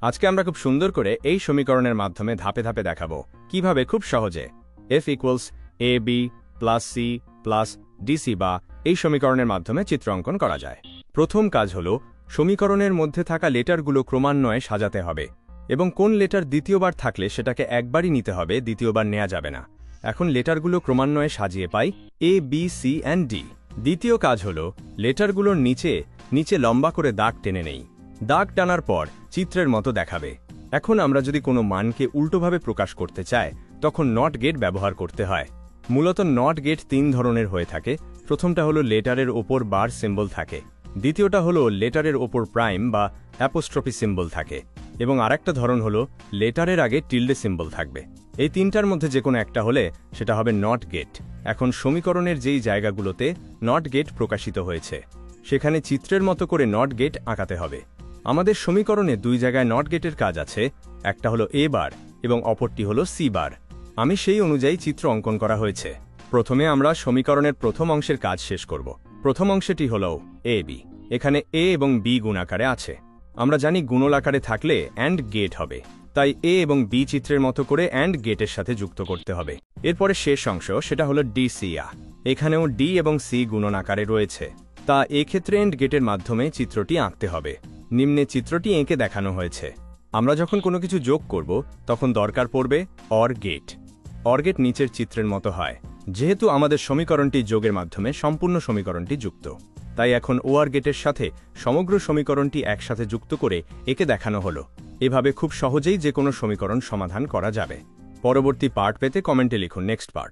আজকে আমরা খুব সুন্দর করে এই সমীকরণের মাধ্যমে ধাপে ধাপে দেখাবো কিভাবে খুব সহজে f equals ab plus c plus dc বা এই সমীকরণের মাধ্যমে চিত্র অঙ্কন করা যায়। প্রথম কাজ হলো সমীকরণের মধ্যে থাকা লেটারগুলো ক্রমান্বয়ে সাজাতে হবে এবং কোন লেটার দ্বিতীয়বার থাকলে সেটাকে একবারই নিতে হবে, দ্বিতীয়বার নেওয়া যাবে না। এখন লেটারগুলো ক্রমান্বয়ে সাজিয়ে পাই a b c and d। দ্বিতীয় কাজ হলো লেটারগুলোর নিচে নিচে লম্বা করে দাগ টেনে নেই। দাগ টানার পর চিত্রের মতো দেখাবে। এখন আমরা যদি কোনো মানকে উল্টোভাবে প্রকাশ করতে চাই তখন নট গেট ব্যবহার করতে হয়। মূলত নট গেট তিন ধরনের হয়ে থাকে। প্রথমটা হলো লেটারের ওপর বার সিম্বল থাকে, দ্বিতীয়টা হলো লেটারের ওপর প্রাইম বা অ্যাপোস্ট্রফি সিম্বল থাকে এবং আরেকটা ধরন হলো লেটারের আগে টিল্ডে সিম্বল থাকবে। এই তিনটার মধ্যে যে কোনো একটা হলে সেটা হবে নট গেট। এখন সমীকরণের যেই জায়গাগুলোতে নট গেট প্রকাশিত হয়েছে সেখানে চিত্রের মতো করে নট গেট আঁকাতে হবে। আমাদের সমীকরণে দুই জায়গায় নট গেটের কাজ আছে, একটা হলো এ বার এবং অপরটি হলো সি বার। আমি সেই অনুযায়ী চিত্র অঙ্কন করা হয়েছে। প্রথমে আমরা সমীকরণের প্রথম অংশের কাজ শেষ করব। প্রথম অংশটি হলো এ বি। এখানে এ এবং বি গুণাকারে আছে। আমরা জানি গুণল আকারে থাকলে অ্যান্ড গেট হবে, তাই এ এবং বি চিত্রের মতো করে অ্যান্ড গেটের সাথে যুক্ত করতে হবে। এরপরে শেষ অংশ সেটা হলো ডিসিয়া। এখানেও ডি এবং সি গুণন আকারে রয়েছে, তা এক্ষেত্রে এন্ড গেটের মাধ্যমে চিত্রটি আঁকতে হবে। নিম্নে চিত্রটি এঁকে দেখানো হয়েছে। আমরা যখন কোনো কিছু যোগ করব তখন দরকার পড়বে অর গেট। অর গেট নিচের চিত্রের মতো হয়। যেহেতু আমাদের সমীকরণটি যোগের মাধ্যমে সম্পূর্ণ সমীকরণটি যুক্ত, তাই এখন ওআর গেটের সাথে সমগ্র সমীকরণটি একসাথে যুক্ত করে একে দেখানো হলো। এভাবে খুব সহজেই যে কোনো সমীকরণ সমাধান করা যাবে। পরবর্তী পার্ট পেতে কমেন্টে লিখুন নেক্সট পার্ট।